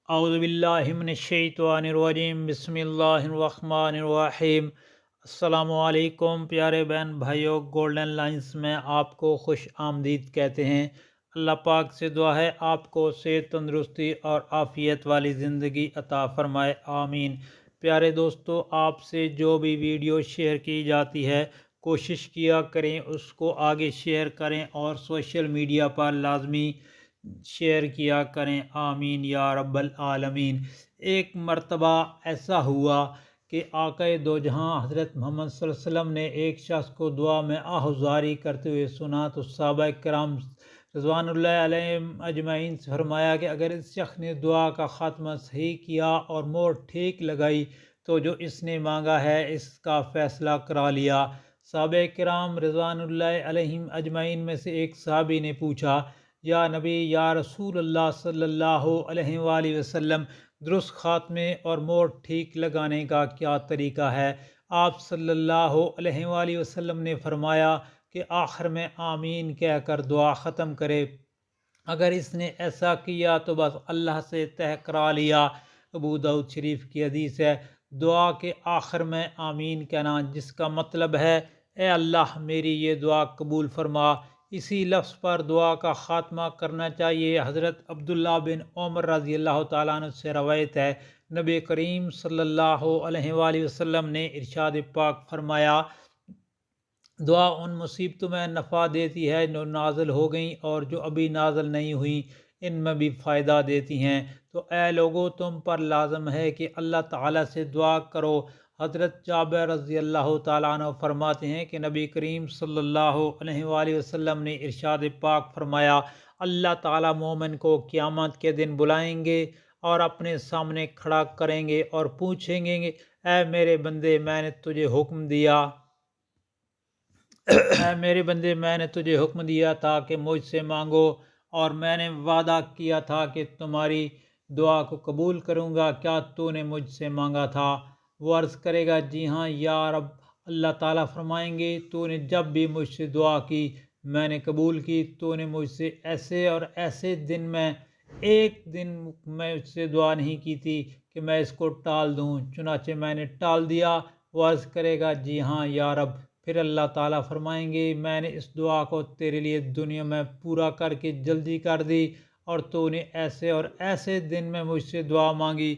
اعوذ باللہ من الشیطان الرجیم، بسم اللہ الرحمن الرحیم۔ السلام علیکم پیارے بہن بھائیوں، گولڈن لائنز میں آپ کو خوش آمدید کہتے ہیں۔ اللہ پاک سے دعا ہے آپ کو صحت، تندرستی اور عافیت والی زندگی عطا فرمائے، آمین۔ پیارے دوستو، آپ سے جو بھی ویڈیو شیئر کی جاتی ہے کوشش کیا کریں اس کو آگے شیئر کریں اور سوشل میڈیا پر لازمی شیئر کیا کریں، آمین یا رب العالمین۔ ایک مرتبہ ایسا ہوا کہ آقا دو جہاں حضرت محمد صلی اللہ علیہ وسلم نے ایک شخص کو دعا میں آہوزاری کرتے ہوئے سنا تو صحابہ کرام رضوان اللہ علیہم اجمعین سے فرمایا کہ اگر اس شخص نے دعا کا خاتمہ صحیح کیا اور موڑ ٹھیک لگائی تو جو اس نے مانگا ہے اس کا فیصلہ کرا لیا۔ صحابہ کرام رضوان اللہ علیہم اجمعین میں سے ایک صحابی نے پوچھا، یا نبی یا رسول اللہ صلی اللہ علیہ وآلہ وسلم، درست خاتمے اور موڑ ٹھیک لگانے کا کیا طریقہ ہے؟ آپ صلی اللہ علیہ وآلہ وسلم نے فرمایا کہ آخر میں آمین کہہ کر دعا ختم کرے۔ اگر اس نے ایسا کیا تو بس اللہ سے طے کرا لیا۔ ابو داؤد شریف کی حدیث ہے۔ دعا کے آخر میں آمین کہنا، جس کا مطلب ہے اے اللہ میری یہ دعا قبول فرما، اسی لفظ پر دعا کا خاتمہ کرنا چاہیے۔ حضرت عبداللہ بن عمر رضی اللہ تعالیٰ عنہ سے روایت ہے، نبی کریم صلی اللہ علیہ وآلہ وسلم نے ارشاد پاک فرمایا، دعا ان مصیبتوں میں نفع دیتی ہے جو نازل ہو گئیں اور جو ابھی نازل نہیں ہوئیں ان میں بھی فائدہ دیتی ہیں۔ تو اے لوگو، تم پر لازم ہے کہ اللہ تعالیٰ سے دعا کرو۔ حضرت جابر رضی اللہ تعالیٰ عنہ فرماتے ہیں کہ نبی کریم صلی اللہ علیہ وآلہ وسلم نے ارشاد پاک فرمایا، اللہ تعالیٰ مومن کو قیامت کے دن بلائیں گے اور اپنے سامنے کھڑا کریں گے اور پوچھیں گے، اے میرے بندے میں نے تجھے حکم دیا اے میرے بندے میں نے تجھے حکم دیا تھا کہ مجھ سے مانگو، اور میں نے وعدہ کیا تھا کہ تمہاری دعا کو قبول کروں گا، کیا تو نے مجھ سے مانگا تھا؟ وہ عرض کرے گا جی ہاں یا رب۔ اللہ تعالیٰ فرمائیں گے تو نے جب بھی مجھ سے دعا کی میں نے قبول کی، تو نے مجھ سے ایسے اور ایسے دن میں ایک دن میں اس سے دعا نہیں کی تھی کہ میں اس کو ٹال دوں، چنانچہ میں نے ٹال دیا۔ وہ عرض کرے گا جی ہاں یا رب۔ پھر اللہ تعالیٰ فرمائیں گے میں نے اس دعا کو تیرے لیے دنیا میں پورا کر کے جلدی کر دی، اور تو نے ایسے اور ایسے دن میں مجھ سے دعا مانگی،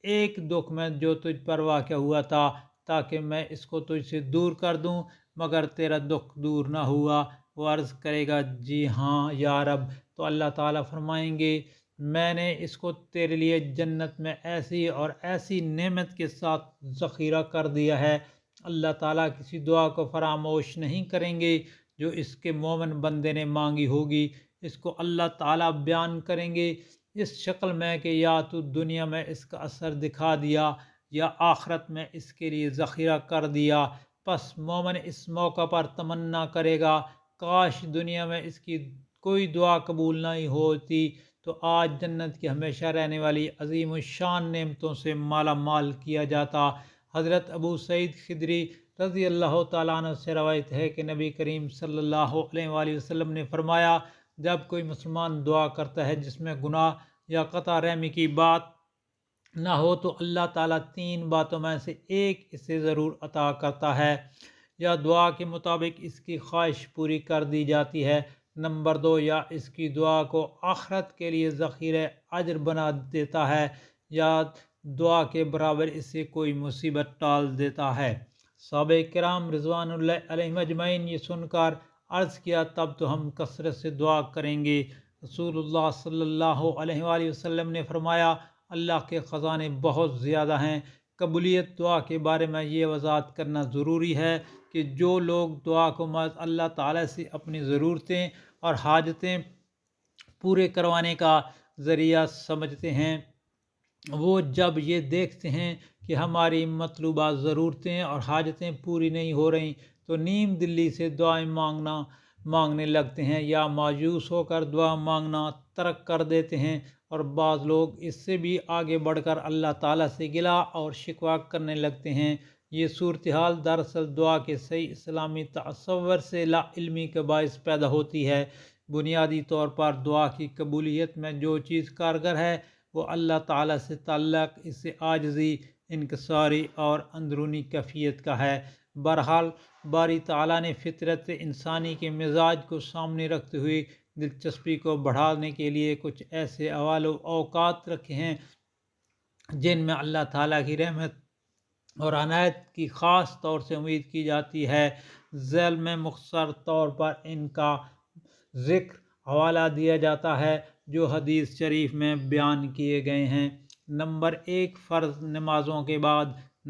ایک دکھ میں جو تجھ پر واقع ہوا تھا تاکہ میں اس کو تجھ سے دور کر دوں، مگر تیرا دکھ دور نہ ہوا۔ وہ عرض کرے گا جی ہاں یا رب۔ تو اللہ تعالیٰ فرمائیں گے میں نے اس کو تیرے لیے جنت میں ایسی اور ایسی نعمت کے ساتھ ذخیرہ کر دیا ہے، اللہ تعالیٰ کسی دعا کو فراموش نہیں کریں گے جو اس کے مومن بندے نے مانگی ہوگی۔ اس کو اللہ تعالیٰ بیان کریں گے اس شکل میں کہ یا تو دنیا میں اس کا اثر دکھا دیا یا آخرت میں اس کے لیے ذخیرہ کر دیا۔ پس مومن اس موقع پر تمنا کرے گا کاش دنیا میں اس کی کوئی دعا قبول نہیں ہوتی تو آج جنت کی ہمیشہ رہنے والی عظیم الشان نعمتوں سے مالا مال کیا جاتا۔ حضرت ابو سعید خدری رضی اللہ تعالیٰ عنہ سے روایت ہے کہ نبی کریم صلی اللہ علیہ وآلہ وسلم نے فرمایا، جب کوئی مسلمان دعا کرتا ہے جس میں گناہ یا قطع رحمی کی بات نہ ہو تو اللہ تعالیٰ تین باتوں میں سے ایک اسے ضرور عطا کرتا ہے، یا دعا کے مطابق اس کی خواہش پوری کر دی جاتی ہے، نمبر دو، یا اس کی دعا کو آخرت کے لیے ذخیرہ اجر بنا دیتا ہے، یا دعا کے برابر اس سے کوئی مصیبت ٹال دیتا ہے۔ صحابہ کرام رضوان اللہ علیہم اجمعین یہ سن کر عرض کیا تب تو ہم کثرت سے دعا کریں گے۔ رسول اللہ صلی اللہ علیہ وآلہ وسلم نے فرمایا، اللہ کے خزانے بہت زیادہ ہیں۔ قبولیت دعا کے بارے میں یہ وضاحت کرنا ضروری ہے کہ جو لوگ دعا کو محض اللہ تعالیٰ سے اپنی ضرورتیں اور حاجتیں پورے کروانے کا ذریعہ سمجھتے ہیں، وہ جب یہ دیکھتے ہیں کہ ہماری مطلوبہ ضرورتیں اور حاجتیں پوری نہیں ہو رہیں تو نیم دلی سے دعائیں مانگنے لگتے ہیں، یا مایوس ہو کر دعا مانگنا ترک کر دیتے ہیں، اور بعض لوگ اس سے بھی آگے بڑھ کر اللہ تعالیٰ سے گلہ اور شکوہ کرنے لگتے ہیں۔ یہ صورتحال دراصل دعا کے صحیح اسلامی تصور سے لا علمی کا باعث پیدا ہوتی ہے۔ بنیادی طور پر دعا کی قبولیت میں جو چیز کارگر ہے وہ اللہ تعالیٰ سے تعلق اس سے عاجزی، انکساری اور اندرونی کیفیت کا ہے۔ بہرحال باری تعالیٰ نے فطرت انسانی کے مزاج کو سامنے رکھتے ہوئے دلچسپی کو بڑھانے کے لیے کچھ ایسے احوال و اوقات رکھے ہیں جن میں اللہ تعالیٰ کی رحمت اور عنایت کی خاص طور سے امید کی جاتی ہے۔ ذیل میں مختصر طور پر ان کا ذکر حوالہ دیا جاتا ہے جو حدیث شریف میں بیان کیے گئے ہیں۔ نمبر 1 فرض نمازوں کے بعد،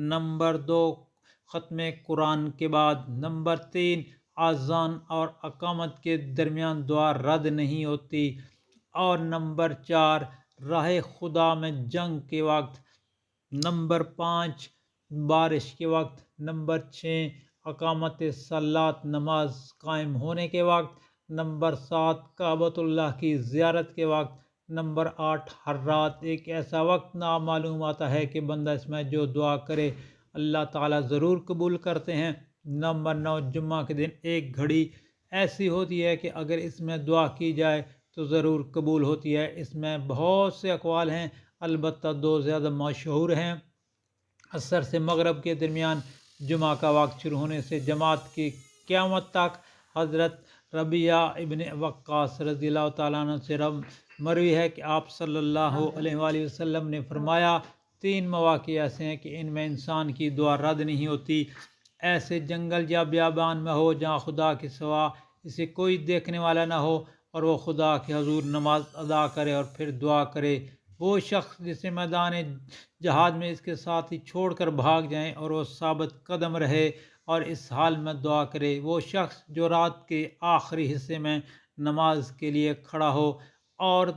نمبر 2 ختم قرآن کے بعد، نمبر 3 اذان اور اقامت کے درمیان دعا رد نہیں ہوتی، اور نمبر 4 راہ خدا میں جنگ کے وقت، نمبر 5 بارش کے وقت، نمبر 6 اقامت صلاۃ نماز قائم ہونے کے وقت، نمبر 7 کعبۃ اللہ کی زیارت کے وقت، نمبر 8 ہر رات ایک ایسا وقت معلوم آتا ہے کہ بندہ اس میں جو دعا کرے اللہ تعالیٰ ضرور قبول کرتے ہیں۔ نمبر 9 جمعہ کے دن ایک گھڑی ایسی ہوتی ہے کہ اگر اس میں دعا کی جائے تو ضرور قبول ہوتی ہے۔ اس میں بہت سے اقوال ہیں، البتہ 2 زیادہ مشہور ہیں۔ عصر سے مغرب کے درمیان جمعہ کا وقت شروع ہونے سے جماعت کی قیامت تک۔ حضرت ربیعہ ابن وقاص رضی اللہ تعالیٰ عنہ سے مروی ہے کہ آپ صلی اللہ علیہ وآلہ وسلم نے فرمایا 3 مواقع ایسے ہیں کہ ان میں انسان کی دعا رد نہیں ہوتی۔ ایسے جنگل یا بیابان میں ہو جہاں خدا کے سوا اسے کوئی دیکھنے والا نہ ہو اور وہ خدا کے حضور نماز ادا کرے اور پھر دعا کرے۔ وہ شخص جسے میدان جہاد میں اس کے ساتھ ہی چھوڑ کر بھاگ جائیں اور وہ ثابت قدم رہے اور اس حال میں دعا کرے۔ وہ شخص جو رات کے آخری حصے میں نماز کے لیے کھڑا ہو اور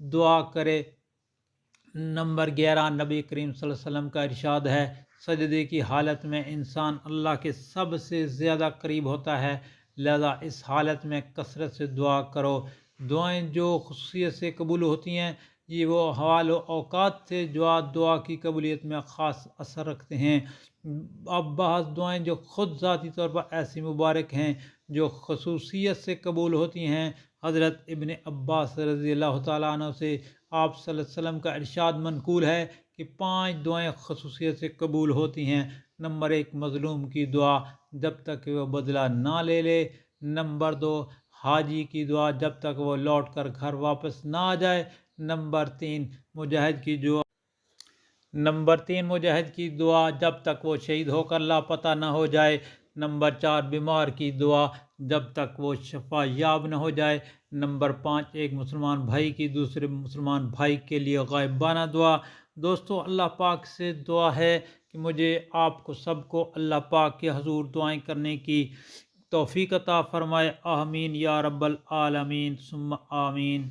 دعا کرے۔ نمبر 11 نبی کریم صلی اللہ علیہ وسلم کا ارشاد ہے سجدے کی حالت میں انسان اللہ کے سب سے زیادہ قریب ہوتا ہے، لہذا اس حالت میں کثرت سے دعا کرو۔ دعائیں جو خصوصیت سے قبول ہوتی ہیں یہ وہ حوال و اوقات تھے جو دعا کی قبولیت میں خاص اثر رکھتے ہیں۔ اب بعض دعائیں جو خود ذاتی طور پر ایسی مبارک ہیں جو خصوصیت سے قبول ہوتی ہیں۔ حضرت ابن عباس رضی اللہ تعالیٰ عنہ سے آپ صلی اللہ علیہ وسلم کا ارشاد منقول ہے کہ 5 دعائیں خصوصیت سے قبول ہوتی ہیں۔ نمبر 1 مظلوم کی دعا جب تک کہ وہ بدلہ نہ لے لے۔ نمبر 2 حاجی کی دعا جب تک وہ لوٹ کر گھر واپس نہ آ جائے۔ نمبر 3 مجاہد کی دعا جب تک وہ شہید ہو کر لاپتہ نہ ہو جائے۔ نمبر 4 بیمار کی دعا جب تک وہ شفا یاب نہ ہو جائے۔ نمبر 5 ایک مسلمان بھائی کی دوسرے مسلمان بھائی کے لیے غائبانہ دعا۔ دوستو اللہ پاک سے دعا ہے کہ مجھے آپ کو سب کو اللہ پاک کے حضور دعائیں کرنے کی توفیق عطا فرمائے۔ آمین یا رب العالمین ثم آمین۔